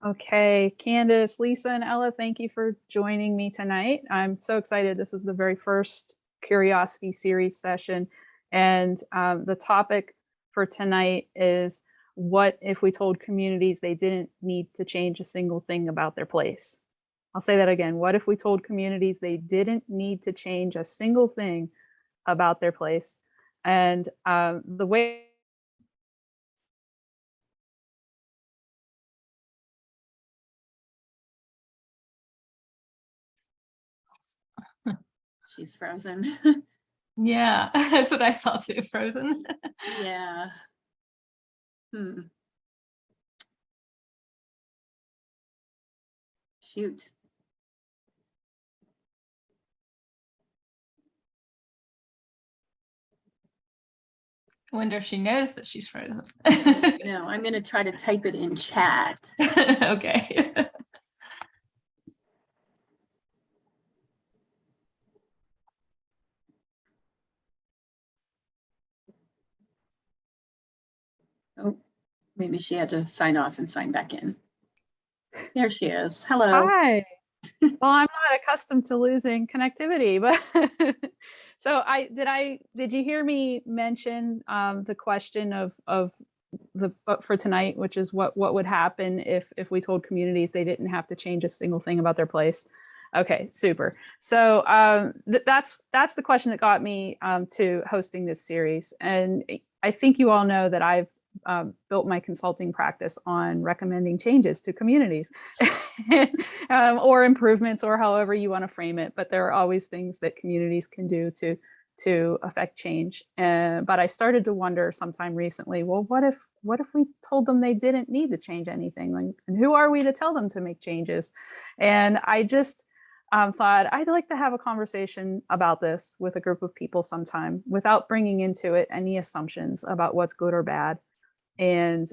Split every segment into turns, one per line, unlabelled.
Okay, Candace, Lisa, and Ella, thank you for joining me tonight. I'm so excited. This is the very first Curiosity series session. And the topic for tonight is, what if we told communities they didn't need to change a single thing about their place? I'll say that again. What if we told communities they didn't need to change a single thing about their place? And the way
She's frozen.
Yeah, that's what I saw too, frozen.
Yeah. Shoot.
I wonder if she knows that she's frozen.
No, I'm going to try to type it in chat.
Okay.
Oh, maybe she had to sign off and sign back in. There she is. Hello.
Hi. Well, I'm not accustomed to losing connectivity, but so did you hear me mention the question of the for tonight, which is what would happen if we told communities they didn't have to change a single thing about their place? Okay, super. So that's the question that got me to hosting this series, and I think you all know that I've built my consulting practice on recommending changes to communities or improvements, or however you want to frame it. But there are always things that communities can do to affect change. But I started to wonder sometime recently, well, what if we told them they didn't need to change anything? And who are we to tell them to make changes? And I just thought I'd like to have a conversation about this with a group of people sometime without bringing into it any assumptions about what's good or bad, and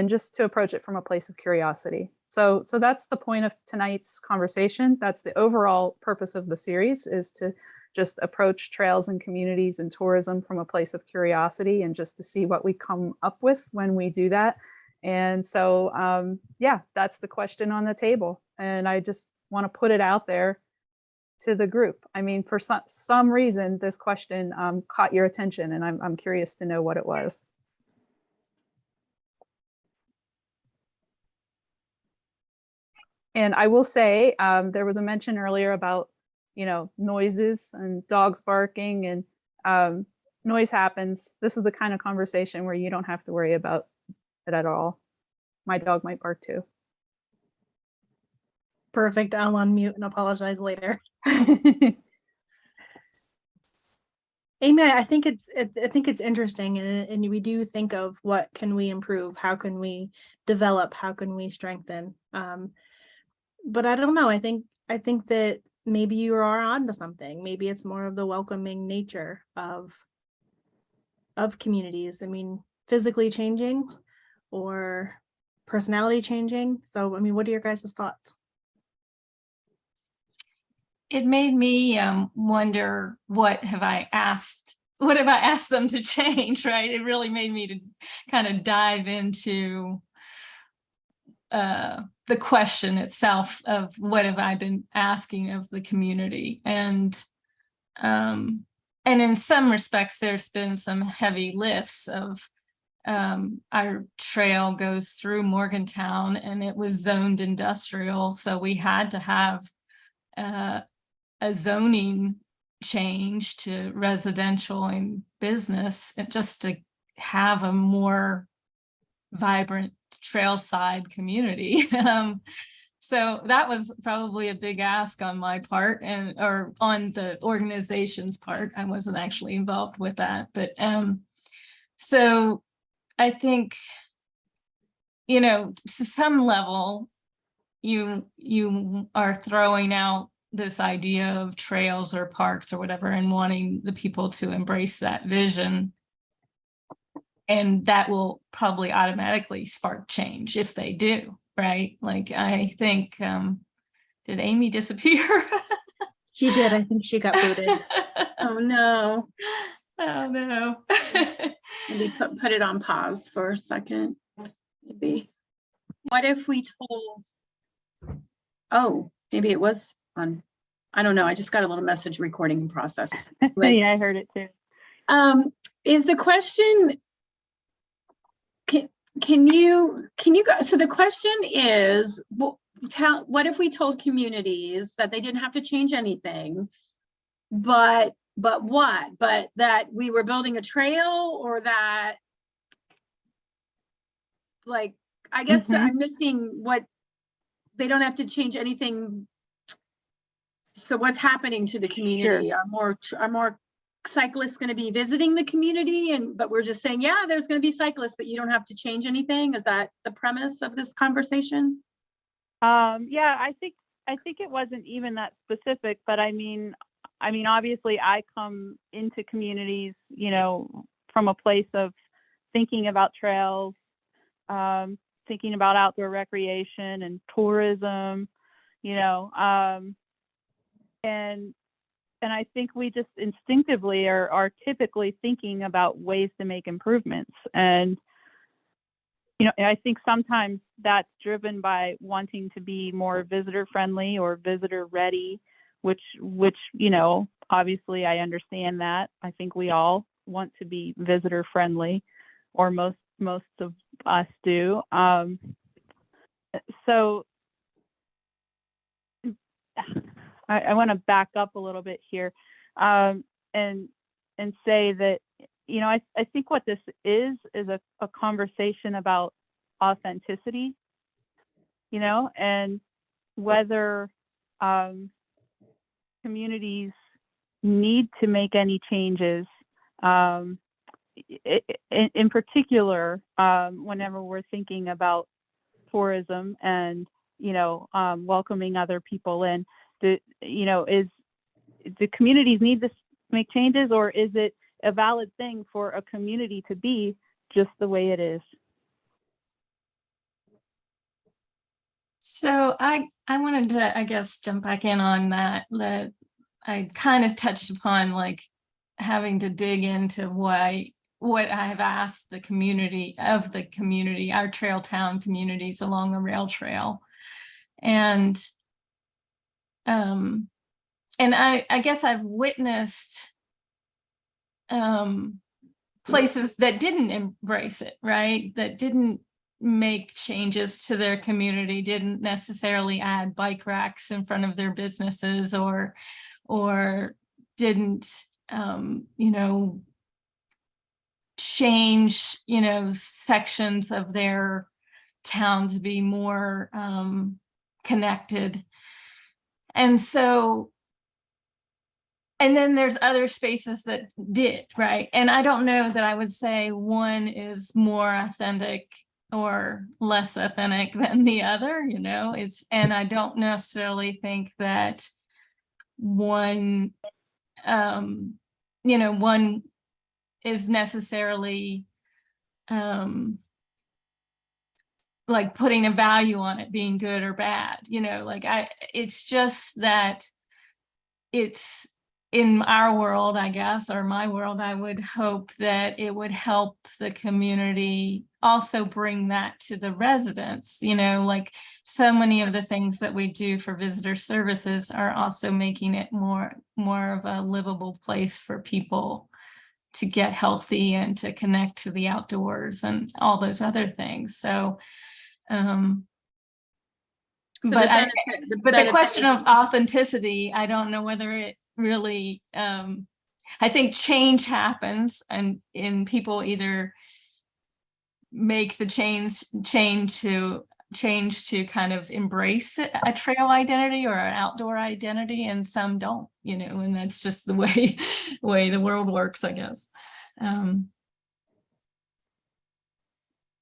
just to approach it from a place of curiosity. So that's the point of tonight's conversation. That's the overall purpose of the series, is to just approach trails and communities and tourism from a place of curiosity, and just to see what we come up with when we do that. And so, yeah, that's the question on the table. And I just want to put it out there to the group. I mean, for some reason, this question caught your attention, and I'm curious to know what it was. And I will say, there was a mention earlier about, noises and dogs barking, and noise happens. This is the kind of conversation where you don't have to worry about it at all. My dog might bark too.
Perfect. I'll unmute and apologize later. Amy, I think it's interesting, and we do think of what can we improve, how can we develop, how can we strengthen. But I don't know. I think that maybe you are onto something. Maybe it's more of the welcoming nature of communities. I mean, physically changing or personality changing. So, I mean, what are your guys' thoughts?
It made me wonder, what have I asked them to change, right? It really made me to kind of dive into the question itself of what have I been asking of the community. And in some respects, there's been some heavy lifts of our trail goes through Morgantown, and it was zoned industrial. So we had to have a zoning change to residential and business, and just to have a more vibrant trailside community. So that was probably a big ask on my part, or on the organization's part. I wasn't actually involved with that, but so I think, to some level, you are throwing out this idea of trails or parks or whatever, and wanting the people to embrace that vision. And that will probably automatically spark change if they do, right? Like, I think, did Amy disappear?
She did. I think she got booted.
Oh no.
Oh no.
Maybe put it on pause for a second. Maybe. what if we told, oh, maybe it was on, I don't know. I just got a little message recording process.
Yeah, I heard it too.
Is the question, can you go, so the question is, what if we told communities that they didn't have to change anything, but that we were building a trail, or that, like, I guess that I'm missing what, they don't have to change anything. So what's happening to the community? Are more cyclists going to be visiting the community, but we're just saying, yeah, there's going to be cyclists, but you don't have to change anything? Is that the premise of this conversation?
Yeah, I think it wasn't even that specific, but I mean, obviously I come into communities, from a place of thinking about trails, thinking about outdoor recreation and tourism, and I think we just instinctively are typically thinking about ways to make improvements. And, I think sometimes that's driven by wanting to be more visitor friendly or visitor ready, which, obviously I understand that. I think we all want to be visitor friendly, or most of us do. So I want to back up a little bit here, and say that, I think what this is a conversation about authenticity, and whether communities need to make any changes, in particular, whenever we're thinking about tourism and, welcoming other people in. Do communities need to make changes, or is it a valid thing for a community to be just the way it is?
So I wanted to, I guess, jump back in on that I kind of touched upon, like, having to dig into what I have asked the community, our trail town communities along the rail trail. And I guess I've witnessed places that didn't embrace it, right? That didn't make changes to their community, didn't necessarily add bike racks in front of their businesses, or didn't, change, sections of their town to be more connected. And so, and then there's other spaces that did, right? And I don't know that I would say one is more authentic or less authentic than the other, and I don't necessarily think that one, one is necessarily like putting a value on it being good or bad, it's just that it's in our world, I guess, or my world. I would hope that it would help the community also bring that to the residents, like so many of the things that we do for visitor services are also making it more of a livable place for people to get healthy and to connect to the outdoors and all those other things. So, but the question of authenticity, I don't know whether it really, I think change happens, and in people either make the change to kind of embrace a trail identity or an outdoor identity, and some don't, and that's just the way the world works, I guess.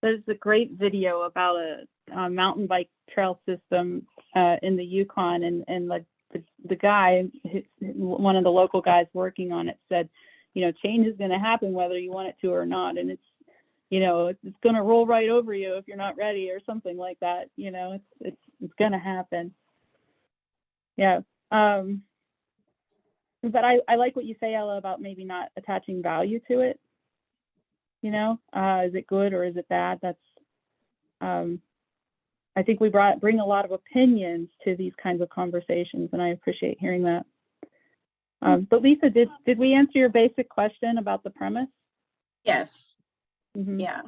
There's a great video about a mountain bike trail system in the Yukon, and like the guy, one of the local guys working on it, said, change is going to happen whether you want it to or not, and it's going to roll right over you if you're not ready, or something like that. It's going to happen. Yeah. But I like what you say, Ella, about maybe not attaching value to it. Is it good or is it bad? That's
I think we bring a lot of opinions to these kinds of conversations, and I appreciate hearing that. But Lisa, did we answer your basic question about the premise?
Yes.
Mm-hmm.
Yeah.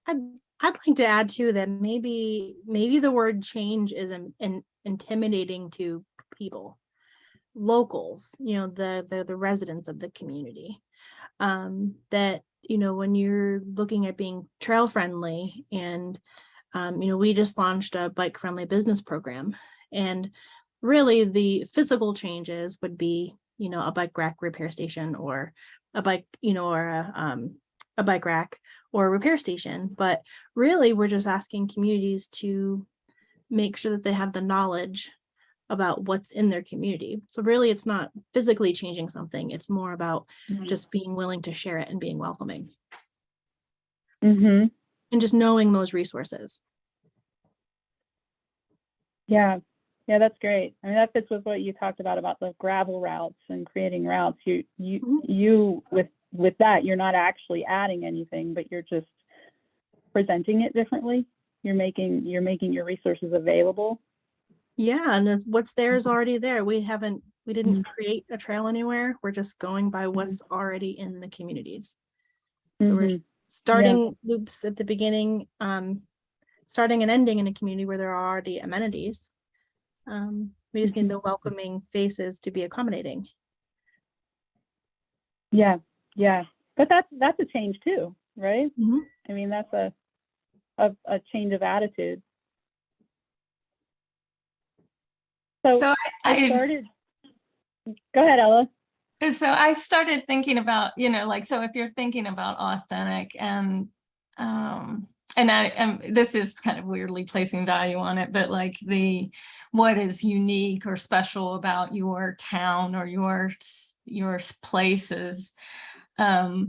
I'd like to add too that maybe the word change is intimidating to people, locals, the residents of the community. That, when you're looking at being trail friendly, and we just launched a bike friendly business program, and really the physical changes would be, a bike rack repair station, or a bike, or a bike rack or a repair station. But really, we're just asking communities to make sure that they have the knowledge about what's in their community. So really, it's not physically changing something. It's more about just being willing to share it and being welcoming.
Mm-hmm.
And just knowing those resources.
Yeah, that's great. I mean, that fits with what you talked about the gravel routes and creating routes. You with that, you're not actually adding anything, but you're just presenting it differently. You're making your resources available. Yeah,
and what's there is already there. We didn't create a trail anywhere. We're just going by what's already in the communities. So we're starting loops at the beginning, starting and ending in a community where there are already amenities. We just need the welcoming faces to be accommodating.
Yeah, but that's a change too, right? I mean, that's a change of attitude. So I started. Go ahead, Ella.
So I started thinking about, so if you're thinking about authentic, and this is kind of weirdly placing value on it, but like what is unique or special about your town or your places. I've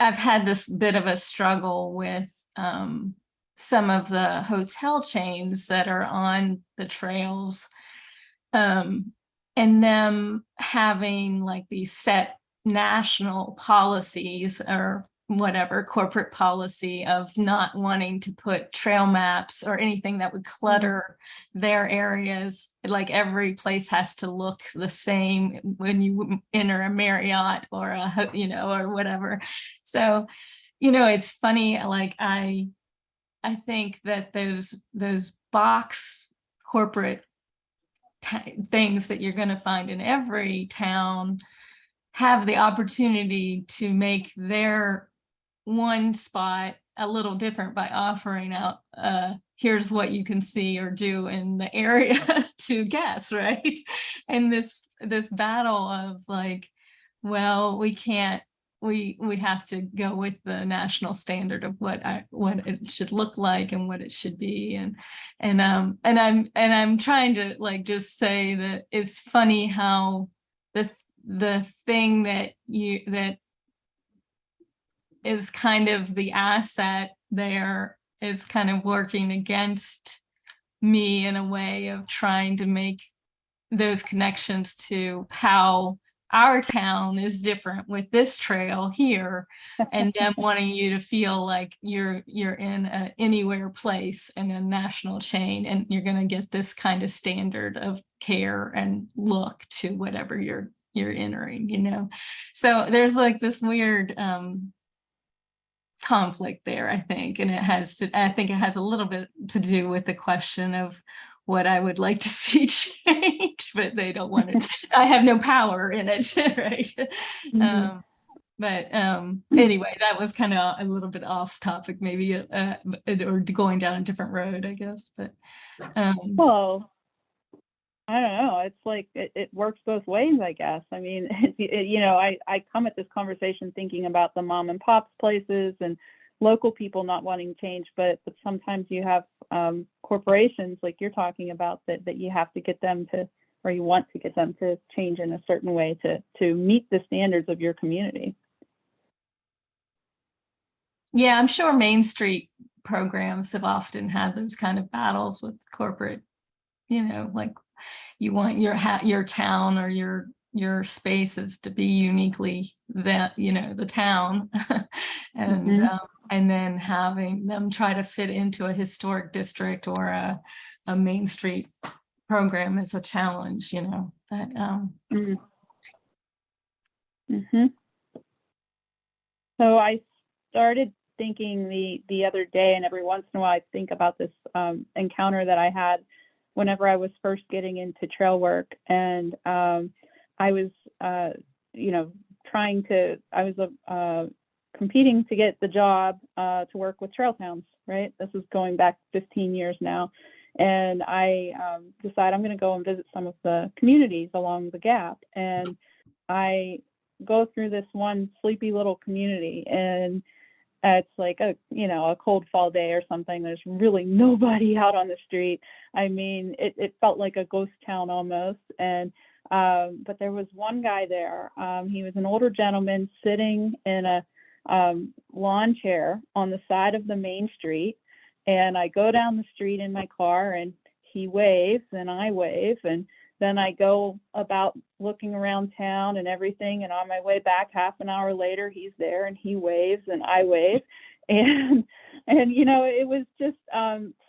had this bit of a struggle with some of the hotel chains that are on the trails, and them having like these set national policies or whatever corporate policy of not wanting to put trail maps or anything that would clutter their areas. Like every place has to look the same when you enter a Marriott or or whatever. So, it's funny. Like I think that those box corporate things that you're going to find in every town have the opportunity to make their one spot a little different by offering out here's what you can see or do in the area to guests, right? And this battle of like, well, we can't, we have to go with the national standard of what it should look like and what it should be, and I'm trying to like just say that it's funny how the thing that is kind of the asset there is kind of working against me in a way of trying to make those connections to how our town is different with this trail here, and them wanting you to feel like you're in a anywhere place in a national chain, and you're going to get this kind of standard of care and look to whatever you're entering, so there's like this weird conflict there, I think, and I think it has a little bit to do with the question of what I would like to see change, but they don't want it. I have no power in it, right? But anyway, that was kind of a little bit off topic, maybe, or going down a different road, I guess. But
well, I don't know. It's like it works both ways, I guess. I mean, I come at this conversation thinking about the mom and pops places and local people not wanting change, but sometimes you have corporations like you're talking about that you have to get them to, or you want to get them to change in a certain way to meet the standards of your community.
Yeah, I'm sure Main Street programs have often had those kind of battles with corporate, like you want your town or your spaces to be uniquely that, the town. and then having them try to fit into a historic district or a Main Street program is a challenge, you know. But
So I started thinking the other day, and every once in a while I think about this encounter that I had whenever I was first getting into trail work, and I was you know, competing to get the job to work with trail towns, right? This is going back 15 years now. And I decided I'm going to go and visit some of the communities along the Gap. And I go through this one sleepy little community, and it's like a cold fall day or something. There's really nobody out on the street. I mean, it felt like a ghost town almost. And but there was one guy there. He was an older gentleman sitting in a lawn chair on the side of the main street. And I go down the street in my car, and he waves and I wave. And then I go about looking around town and everything. And on my way back, half an hour later, he's there and he waves and I wave. And you know, it was just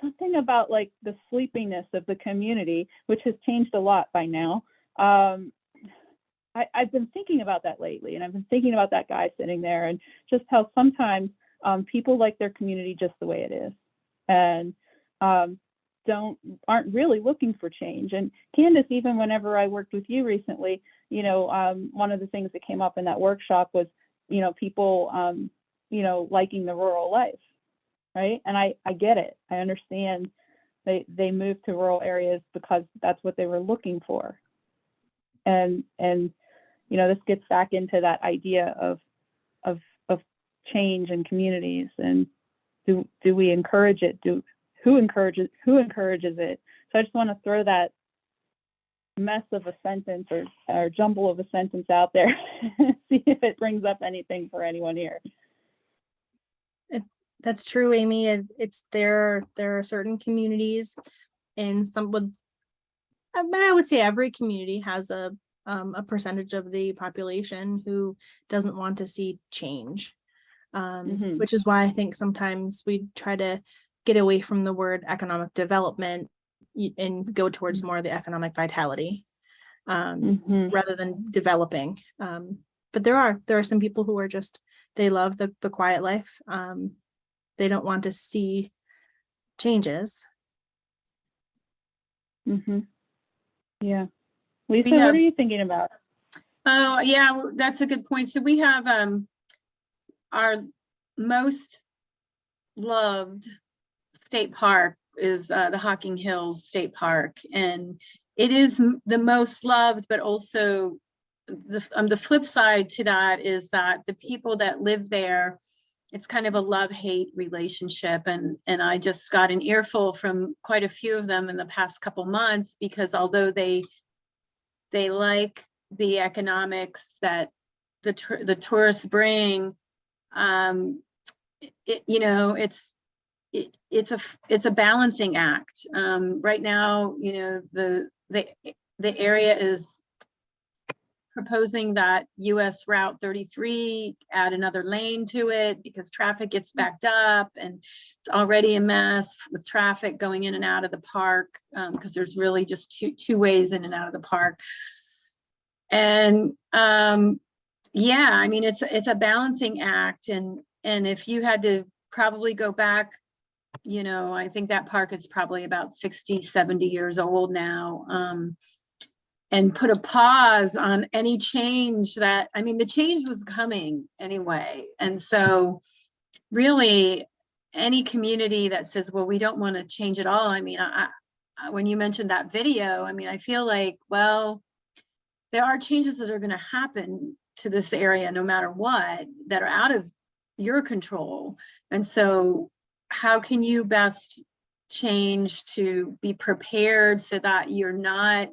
something about like the sleepiness of the community, which has changed a lot by now. I've been thinking about that lately, and I've been thinking about that guy sitting there, and just how sometimes people like their community just the way it is, and aren't really looking for change. And Candace, even whenever I worked with you recently, you know, one of the things that came up in that workshop was, you know, people, you know, liking the rural life, right? And I get it. I understand they moved to rural areas because that's what they were looking for. And you know, this gets back into that idea of change in communities, and do we encourage it? Who encourages it? So I just want to throw that mess of a sentence or jumble of a sentence out there, see if it brings up anything for anyone here.
That's true, Amy. It's there are certain communities, and but I would say every community has a percentage of the population who doesn't want to see change, which is why I think sometimes we try to get away from the word economic development and go towards more of the economic vitality, rather than developing. But there are some people who are just, they love the quiet life. They don't want to see changes.
Yeah. Lisa, what are you thinking about?
Oh, yeah, that's a good point. So we have our most loved state park is the Hocking Hills State Park, and it is the most loved, but also the flip side to that is that the people that live there, it's kind of a love-hate relationship, and I just got an earful from quite a few of them in the past couple months, because although they like the economics that the tourists bring, you know, it's a balancing act. Right now, you know, the area is proposing that US Route 33 add another lane to it because traffic gets backed up, and it's already a mess with traffic going in and out of the park, because there's really just two ways in and out of the park. And yeah, I mean, it's a balancing act, and if you had to probably go back, you know, I think that park is probably about 60, 70 years old now, and put a pause on any change that, I mean, the change was coming anyway. And so really any community that says, well, we don't want to change at all. I mean, I when you mentioned that video, I mean, I feel like, well, there are changes that are going to happen to this area no matter what, that are out of your control. And so how can you best change to be prepared so that you're not,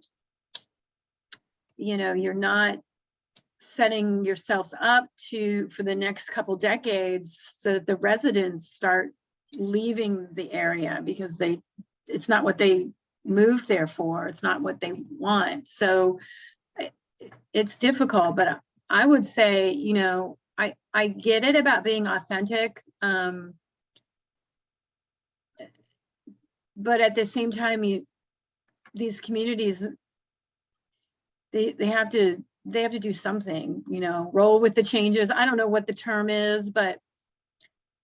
you know, you're not setting yourselves up for the next couple decades, so that the residents start leaving the area because it's not what they moved there for. It's not what they want. So it's difficult, but I would say, you know, I get it about being authentic. But at the same time, these communities, they have to do something, roll with the changes. I don't know what the term is, but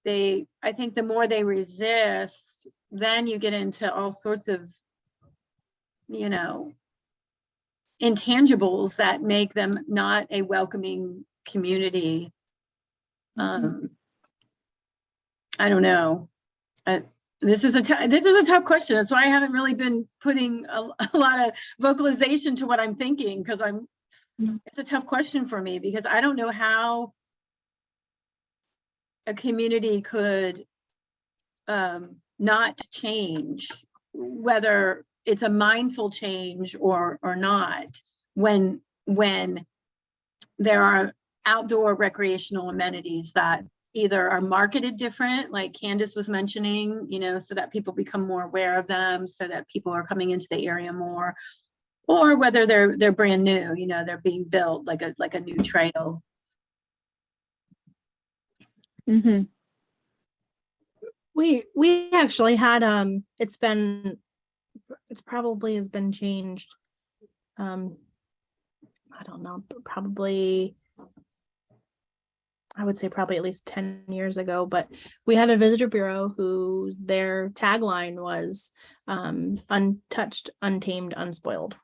I think the more they resist, then you get into all sorts of, intangibles that make them not a welcoming community. I don't know. This is a tough question. That's why I haven't really been putting a lot of vocalization to what I'm thinking, because it's a tough question for me, because I don't know how a community could not change, whether it's a mindful change or not, when there are outdoor recreational amenities that either are marketed different, like Candace was mentioning, so that people become more aware of them, so that people are coming into the area more, or whether they're brand new, they're being built like a new trail.
Mm-hmm. We actually had it's probably has been changed. I don't know, probably, I would say probably at least 10 years ago, but we had a visitor bureau who their tagline was untouched, untamed, unspoiled.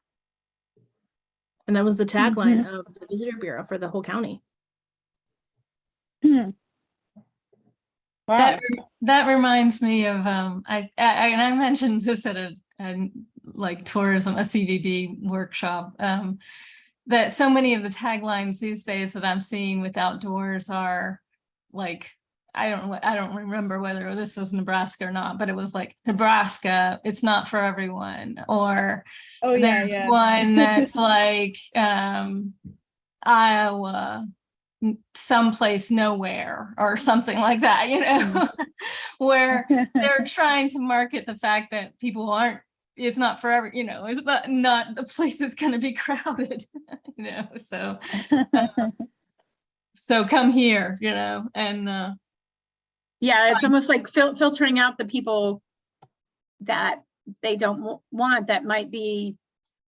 And that was the tagline of the visitor bureau for the whole county.
Wow.
That reminds me of I mentioned this at a like tourism, a CVB workshop, that so many of the taglines these days that I'm seeing with outdoors are like, I don't remember whether this was Nebraska or not, but it was like, Nebraska, it's not for everyone. Or there's one that's like Iowa, someplace nowhere, or something like that, where they're trying to market the fact that people aren't, it's not forever, it's not the place is going to be crowded, so come here, and
yeah, it's almost like filtering out the people that they don't want, that might be,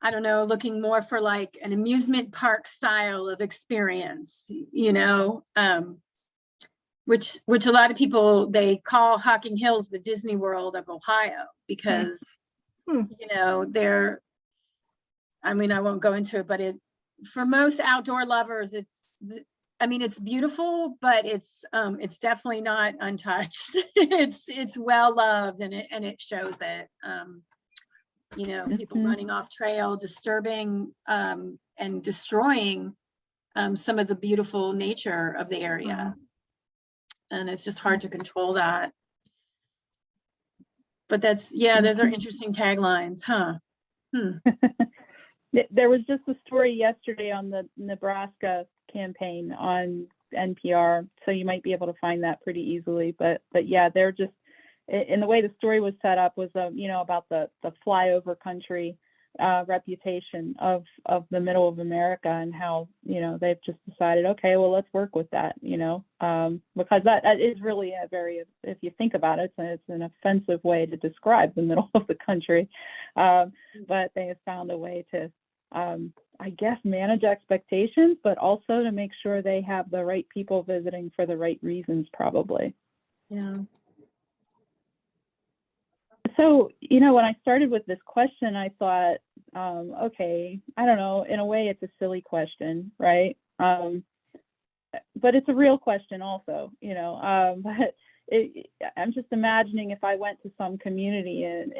I don't know, looking more for like an amusement park style of experience, which a lot of people, they call Hocking Hills the Disney World of Ohio, because they're, I won't go into it, but for most outdoor lovers, it's beautiful, but it's definitely not untouched. It's well loved, and it shows it. People running off trail, disturbing and destroying some of the beautiful nature of the area. And it's just hard to control that. But those are interesting taglines, huh?
There was just a story yesterday on the Nebraska campaign on NPR, so you might be able to find that pretty easily. But yeah, they're just, in the way the story was set up was about the flyover country reputation of the middle of America, and how they've just decided, okay, well, let's work with that, because that is really a very, if you think about it, it's an offensive way to describe the middle of the country, but they have found a way to I guess manage expectations, but also to make sure they have the right people visiting for the right reasons, probably.
Yeah.
So, when I started with this question, I thought, okay, I don't know, in a way it's a silly question, right? But it's a real question also, but I'm just imagining if I went to some community and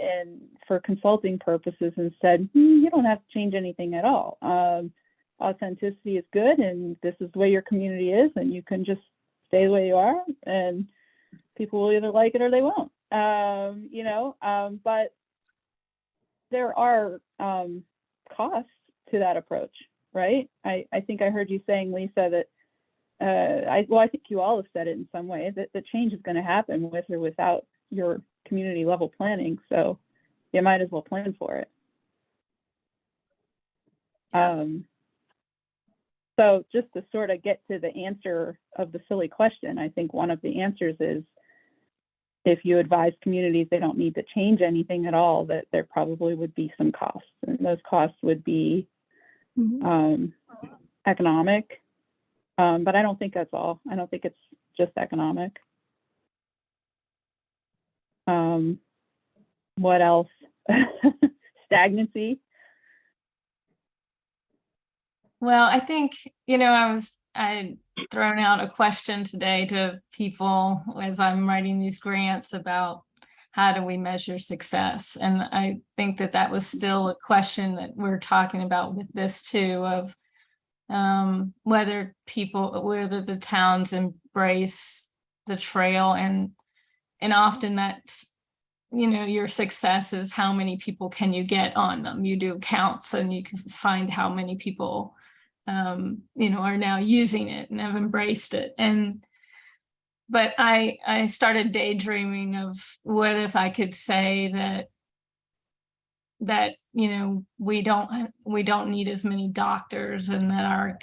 for consulting purposes and said, you don't have to change anything at all. Authenticity is good, and this is the way your community is, and you can just stay the way you are, and people will either like it or they won't. But there are costs to that approach, right? I think I heard you saying, Lisa, that I think you all have said it in some way, that the change is going to happen with or without your community level planning. So you might as well plan for it. So just to sort of get to the answer of the silly question, I think one of the answers is, if you advise communities they don't need to change anything at all, that there probably would be some costs, and those costs would be economic. But I don't think that's all. I don't think it's just economic. What else? Stagnancy.
Well, I think, I thrown out a question today to people as I'm writing these grants about how do we measure success? And I think that was still a question that we're talking about with this too, of whether the towns embrace the trail, and often that's, your success is how many people can you get on them. You do counts and you can find how many people are now using it and have embraced it. But I started daydreaming of what if I could say that we don't need as many doctors, and that our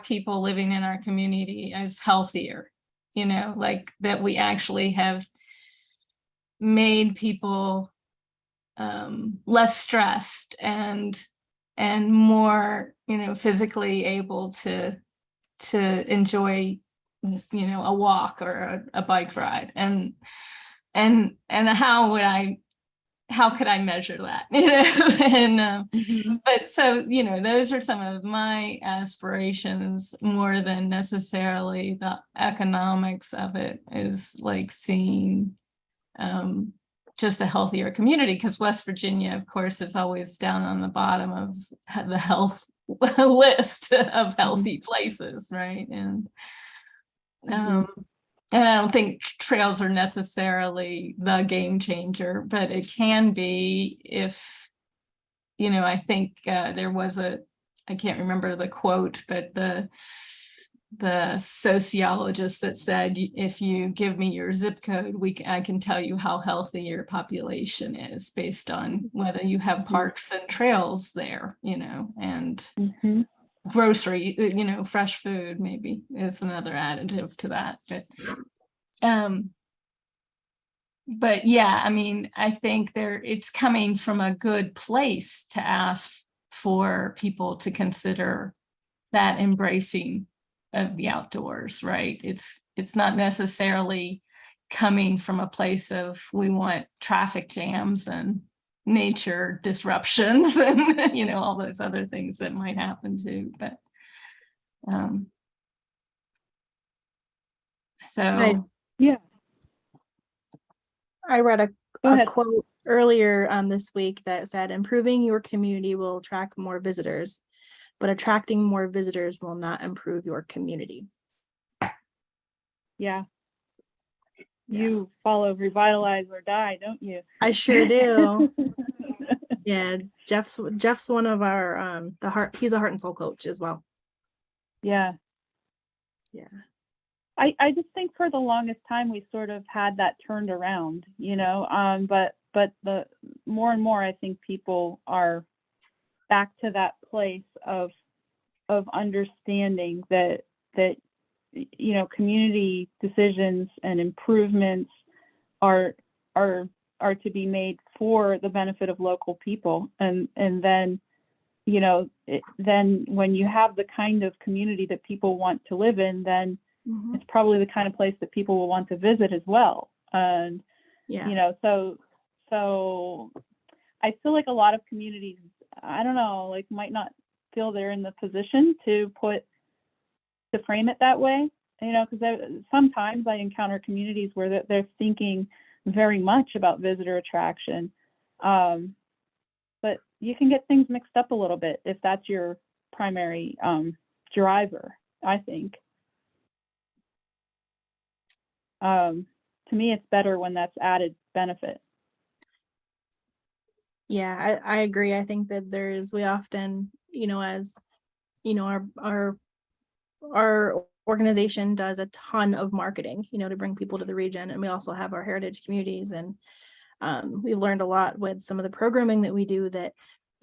people living in our community is healthier, like that we actually have made people less stressed and more physically able to enjoy a walk or a bike ride, and how could I measure that? But so those are some of my aspirations, more than necessarily the economics of it, is like seeing just a healthier community, because West Virginia, of course, is always down on the bottom of the health list of healthy places, right? And I don't think trails are necessarily the game changer, but it can be if, I think there was I can't remember the quote, but the sociologist that said, if you give me your zip code, I can tell you how healthy your population is based on whether you have parks and trails there, and grocery, fresh food maybe is another additive to that. But yeah, I mean, I think it's coming from a good place to ask for people to consider that embracing of the outdoors, right? It's not necessarily coming from a place of we want traffic jams and nature disruptions and all those other things that might happen too. But
Yeah.
I read
Go
a
ahead.
quote earlier this week that said, improving your community will attract more visitors, but attracting more visitors will not improve your community.
Yeah. You follow Revitalize or Die, don't you?
I sure do. Yeah, Jeff's one of our he's a heart and soul coach as well.
Yeah.
Yeah.
I just think for the longest time we sort of had that turned around, but the more and more I think people are back to that place of understanding that community decisions and improvements are to be made for the benefit of local people, and then then when you have the kind of community that people want to live in, then it's probably the kind of place that people will want to visit as well. And so I feel like a lot of communities, I don't know, like might not feel they're in the position to frame it that way, because sometimes I encounter communities where they're thinking very much about visitor attraction, but you can get things mixed up a little bit if that's your primary driver, I think. To me, it's better when that's added benefit.
Yeah, I agree. I think that we often, as our organization does a ton of marketing, to bring people to the region, and we also have our heritage communities, and we've learned a lot with some of the programming that we do, that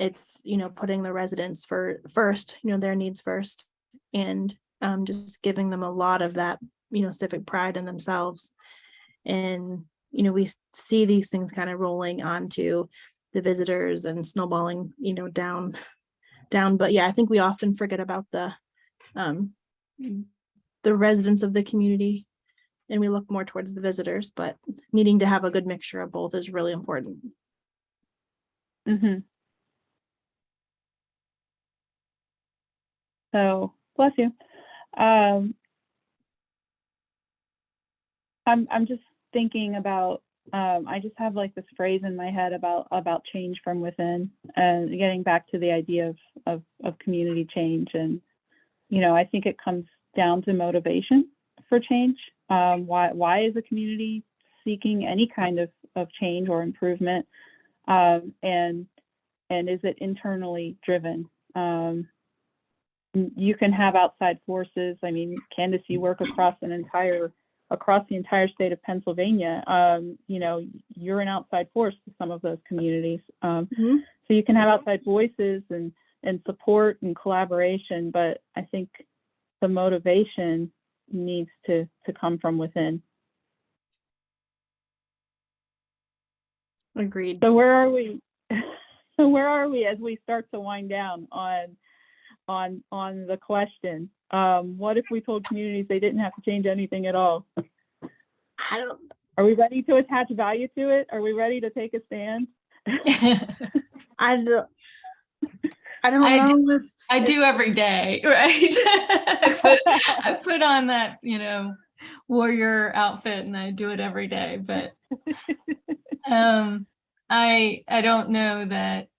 it's, putting the residents first, their needs first, and just giving them a lot of that, civic pride in themselves. And, we see these things kind of rolling onto the visitors and snowballing, down. But yeah, I think we often forget about the residents of the community, and we look more towards the visitors, but needing to have a good mixture of both is really important.
Mm-hmm. So bless you. I'm just thinking about, I just have like this phrase in my head about change from within, and getting back to the idea of community change. And, I think it comes down to motivation for change. Why is a community seeking any kind of change or improvement? And is it internally driven? You can have outside forces. I mean, Candace, you work across the entire state of Pennsylvania. You're an outside force to some of those communities. So you can have outside voices and support and collaboration, but I think the motivation needs to come from within.
Agreed.
So where are we? So where are we as we start to wind down on the question? What if we told communities they didn't have to change anything at all? Are we ready to attach value to it? Are we ready to take a stand?
I don't know.
I do every day, right? I put on that, warrior outfit, and I do it every day. But I don't know that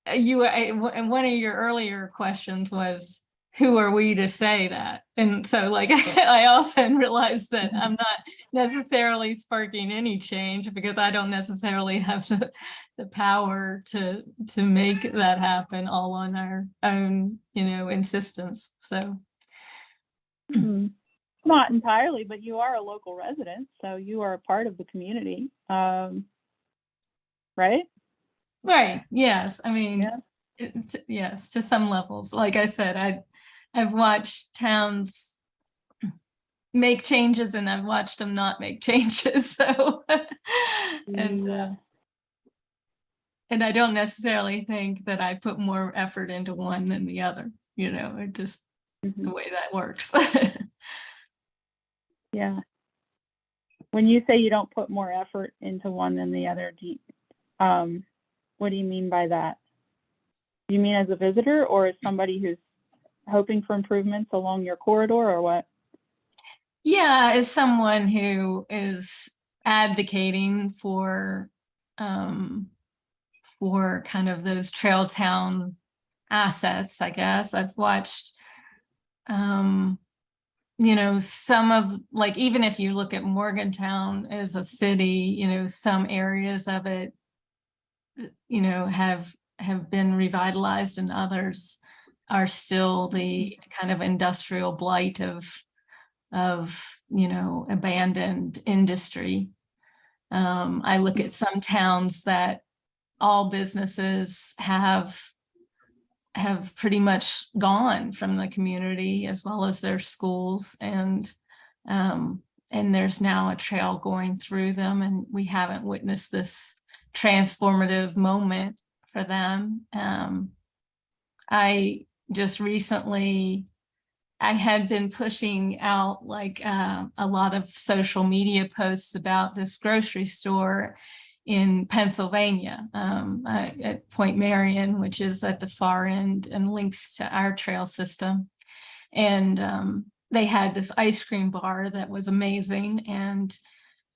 and one of your earlier questions was, who are we to say that? And so like, I also realized that I'm not necessarily sparking any change, because I don't necessarily have the power to make that happen all on our own, insistence. So.
Not entirely, but you are a local resident, so you are a part of the community, right?
Right. Yes. I mean,
Yeah.
Yes, to some levels. Like I said, I've watched towns make changes, and I've watched them not make changes. So, and I don't necessarily think that I put more effort into one than the other. It just the way that works.
Yeah. When you say you don't put more effort into one than the other, what do you mean by that? Do you mean as a visitor, or as somebody who's hoping for improvements along your corridor, or what?
Yeah, as someone who is advocating for kind of those trail town assets, I guess. I've watched some of, like, even if you look at Morgantown as a city, some areas of it have been revitalized, and others are still the kind of industrial blight of abandoned industry. I look at some towns that all businesses have pretty much gone from the community, as well as their schools, and there's now a trail going through them, and we haven't witnessed this transformative moment for them. I just recently, I had been pushing out like a lot of social media posts about this grocery store in Pennsylvania, at Point Marion, which is at the far end and links to our trail system. And they had this ice cream bar that was amazing. And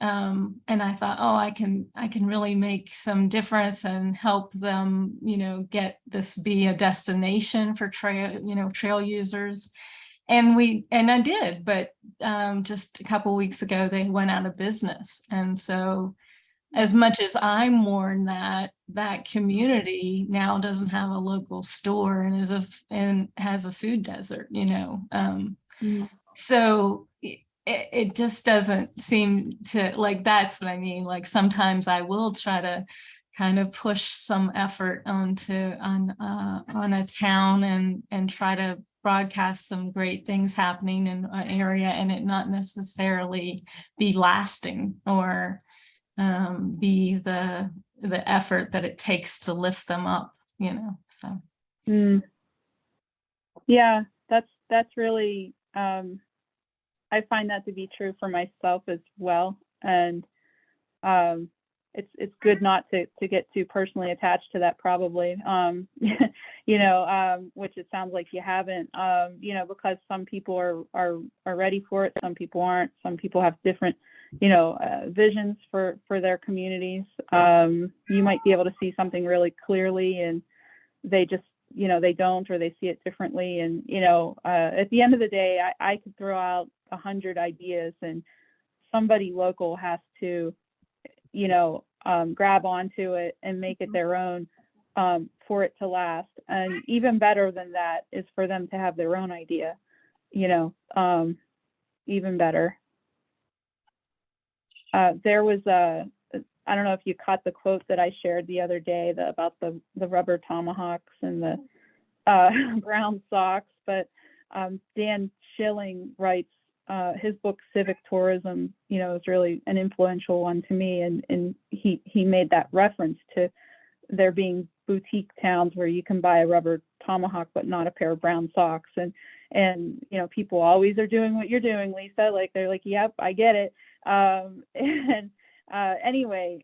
I thought, oh, I can really make some difference and help them, get this be a destination for trail users. And I did, but just a couple of weeks ago, they went out of business. And so as much as I mourn that community now doesn't have a local store and has a food desert, So it just doesn't seem to, like, that's what I mean. Like, sometimes I will try to kind of push some effort on a town and try to broadcast some great things happening in an area, and it not necessarily be lasting or be the effort that it takes to lift them up, so.
Yeah, that's really, I find that to be true for myself as well. And it's good not to get too personally attached to that, probably, which it sounds like you haven't, because some people are ready for it, some people aren't, some people have different, visions for their communities. You might be able to see something really clearly and they just, they don't, or they see it differently. And, at the end of the day, I could throw out 100 ideas and somebody local has to, grab onto it and make it their own, for it to last. And even better than that is for them to have their own idea, even better. There was I don't know if you caught the quote that I shared the other day about the rubber tomahawks and the brown socks, but Dan Schilling writes, his book Civic Tourism, is really an influential one to me, and he made that reference to there being boutique towns where you can buy a rubber tomahawk but not a pair of brown socks, and people always are doing what you're doing, Lisa, like they're like, yep, I get it. Anyway,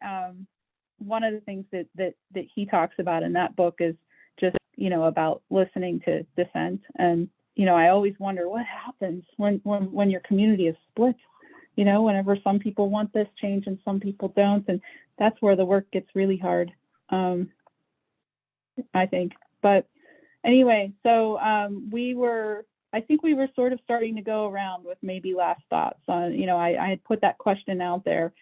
one of the things that he talks about in that book is just, about listening to dissent. And, I always wonder what happens when your community is split, whenever some people want this change and some people don't. And that's where the work gets really hard, I think. But anyway, so I think we were sort of starting to go around with maybe last thoughts on, I had put that question out there.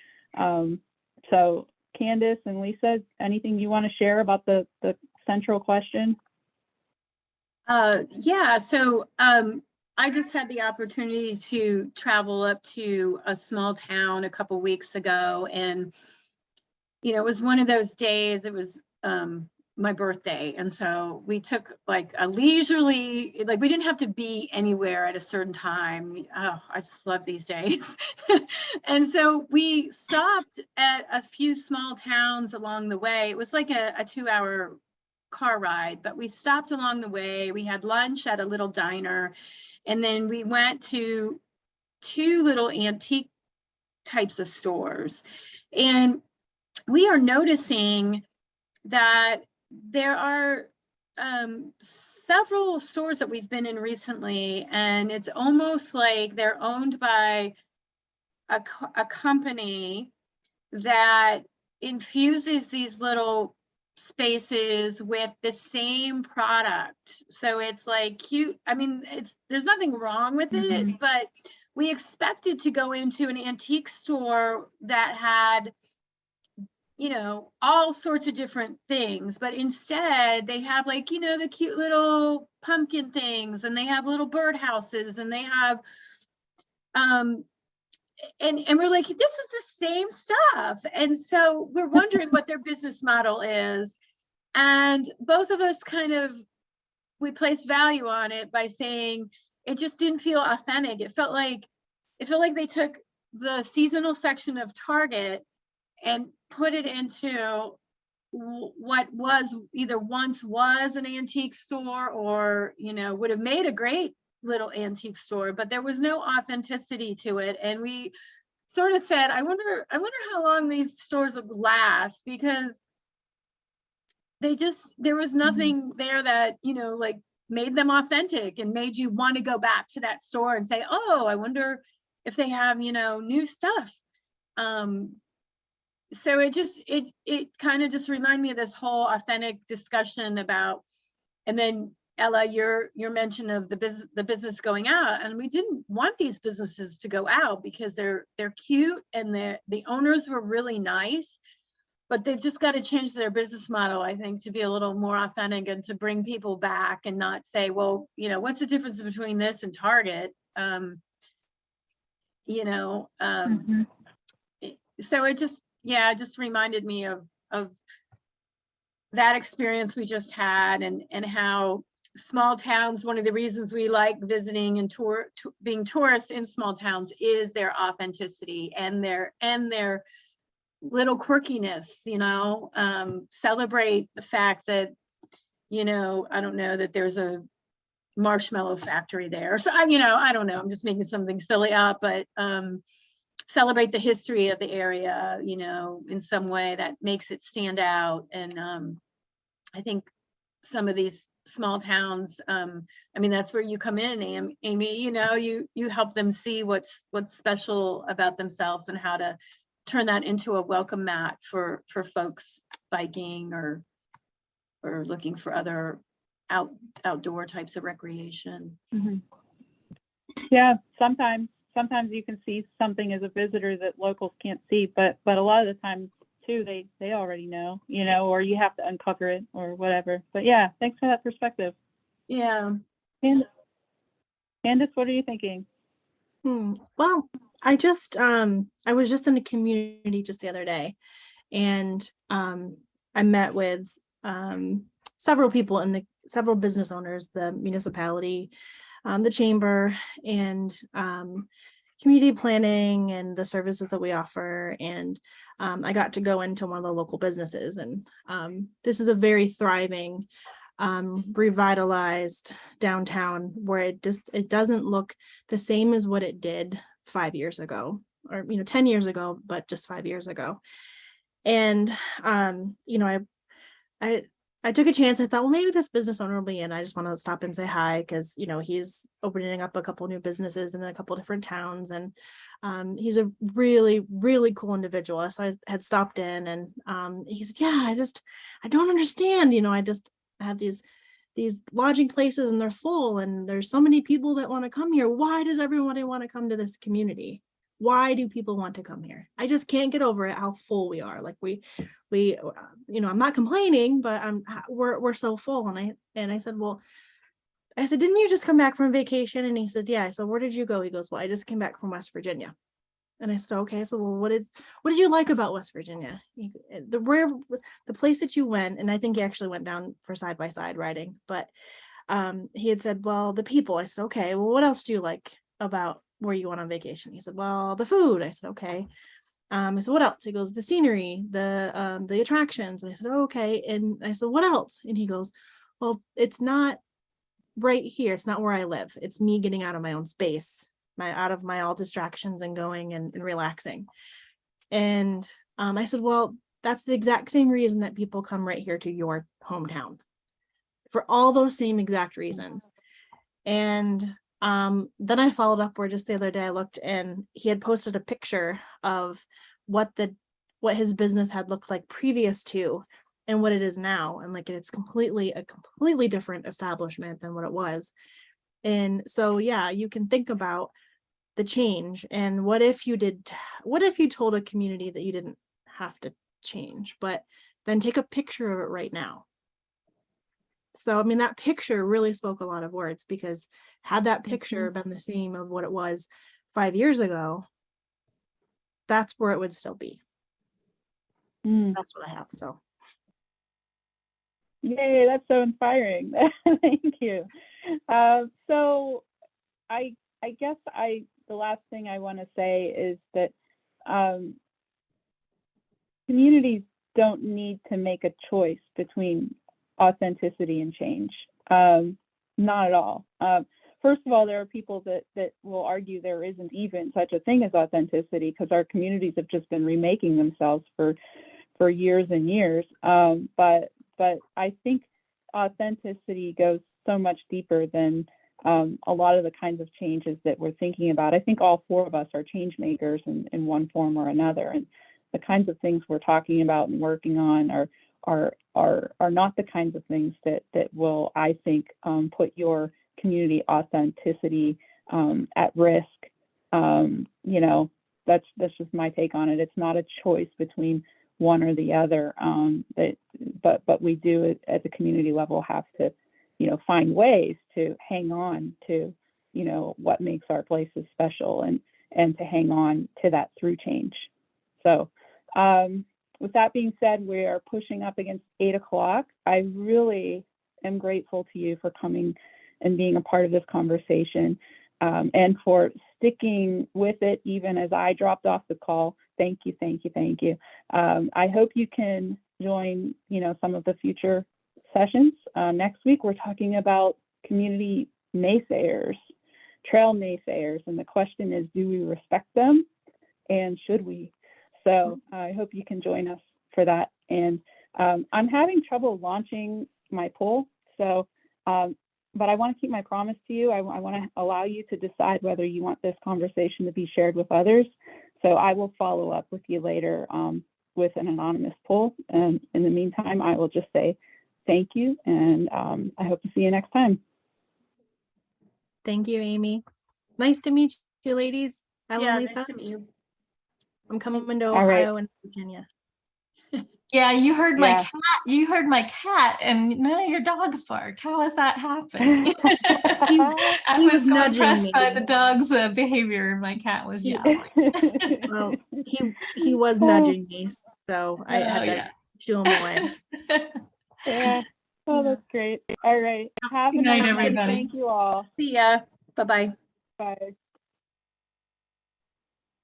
So Candace and Lisa, anything you want to share about the central question?
Yeah, so I just had the opportunity to travel up to a small town a couple weeks ago, and it was one of those days. It was my birthday, and so we took like a leisurely, like we didn't have to be anywhere at a certain time. Oh, I just love these days. And so we stopped at a few small towns along the way. It was like a 2-hour car ride, but we stopped along the way. We had lunch at a little diner, and then we went to 2 little antique types of stores. And we are noticing that there are several stores that we've been in recently, and it's almost like they're owned by a company that infuses these little spaces with the same product. So it's like cute. I mean, there's nothing wrong with it, but we expected to go into an antique store that had, all sorts of different things, but instead they have like, the cute little pumpkin things, and they have little birdhouses, and they have, and we're like, this is the same stuff. And so we're wondering what their business model is. And both of us we placed value on it by saying it just didn't feel authentic. It felt like they took the seasonal section of Target and put it into what was either once was an antique store, or, would have made a great little antique store, but there was no authenticity to it. And we sort of said, I wonder how long these stores would last, because there was nothing there that, like made them authentic and made you want to go back to that store and say, oh, I wonder if they have, new stuff. So it kind of just reminded me of this whole authentic discussion about, and then Ella, your mention of the business going out, and we didn't want these businesses to go out because they're cute and the owners were really nice, but they've just got to change their business model, I think, to be a little more authentic and to bring people back and not say, well, what's the difference between this and Target? So it just reminded me of that experience we just had, and how small towns, one of the reasons we like visiting and being tourists in small towns is their authenticity and their little quirkiness, celebrate the fact that, I don't know, that there's a marshmallow factory there. So I don't know, I'm just making something silly up, but celebrate the history of the area, in some way that makes it stand out. And I think some of these small towns, that's where you come in, Amy, you help them see what's special about themselves and how to turn that into a welcome mat for folks biking or looking for other outdoor types of recreation.
Mm-hmm. Yeah, sometimes you can see something as a visitor that locals can't see, but a lot of the times too, they already know, or you have to uncover it or whatever. But yeah, thanks for that perspective.
Yeah.
And Candace, what are you thinking?
Well, I was just in a community just the other day, and I met with several people several business owners, the municipality, the chamber, and community planning and the services that we offer. And I got to go into one of the local businesses, and this is a very thriving, revitalized downtown where it doesn't look the same as what it did 5 years ago, or 10 years ago, but just 5 years ago. And I took a chance. I thought, well, maybe this business owner will be in. I just want to stop and say hi, because he's opening up a couple new businesses in a couple different towns, and he's a really, really cool individual. So I had stopped in, and he said, yeah, I don't understand. I just have these lodging places and they're full, and there's so many people that want to come here. Why does everybody want to come to this community? Why do people want to come here? I just can't get over it, how full we are. Like we I'm not complaining, but we're so full. And I said, well, didn't you just come back from vacation? And he said, yeah. So where did you go? He goes, well, I just came back from West Virginia. And I said, okay, so well, what did you like about West Virginia? The place that you went, and I think he actually went down for side-by-side riding, but he had said, well, the people. I said, okay, well, what else do you like about where you went on vacation? He said, well, the food. I said, okay. I said, what else? He goes, the scenery, the attractions. And I said, oh, okay. And I said, what else? And he goes, well, it's not right here. It's not where I live. It's me getting out of my own space, out of my all distractions, and going and relaxing. And I said, well, that's the exact same reason that people come right here to your hometown, for all those same exact reasons. And then I followed up where just the other day I looked, and he had posted a picture of what his business had looked like previous to and what it is now. And like, it's a completely different establishment than what it was. And so, yeah, you can think about the change. And what if you told a community that you didn't have to change, but then take a picture of it right now. So, that picture really spoke a lot of words, because had that picture been the same of what it was 5 years ago, that's where it would still be. That's what I have. So.
Yay, that's so inspiring. Thank you. So I guess the last thing I want to say is that communities don't need to make a choice between authenticity and change. Not at all. First of all, there are people that will argue there isn't even such a thing as authenticity, because our communities have just been remaking themselves for years and years. But I think authenticity goes so much deeper than a lot of the kinds of changes that we're thinking about. I think all four of us are change makers in one form or another, and the kinds of things we're talking about and working on are not the kinds of things that will, I think, put your community authenticity at risk. That's just my take on it. It's not a choice between one or the other. But we do at the community level have to, find ways to hang on to, what makes our places special, and to hang on to that through change. So with that being said, we are pushing up against 8 o'clock. I really am grateful to you for coming and being a part of this conversation, and for sticking with it even as I dropped off the call. Thank you, thank you, thank you. I hope you can join, some of the future sessions. Next week, we're talking about community naysayers, trail naysayers, and the question is, do we respect them, and should we? So I hope you can join us for that. And I'm having trouble launching my poll, so but I want to keep my promise to you. I want to allow you to decide whether you want this conversation to be shared with others. So I will follow up with you later with an anonymous poll. And in the meantime, I will just say thank you, and I hope to see you next time.
Thank you, Amy. Nice to meet you, ladies. Ellen,
Yeah,
Letha.
nice to meet you.
I'm coming to
All right.
Ohio and Virginia.
Yeah, you heard my
Yeah.
cat. You heard my cat, and none of your dogs barked. How has that happened? I
he
was
was
so
nudging
impressed
me.
by the dog's behavior, and my cat was yowling.
Well, he was nudging me, so I had to shoo him away.
Yeah. Oh, that's great. All right. Have a
Good night,
nice night.
everybody.
Thank you all.
See ya. Bye-bye.
Bye.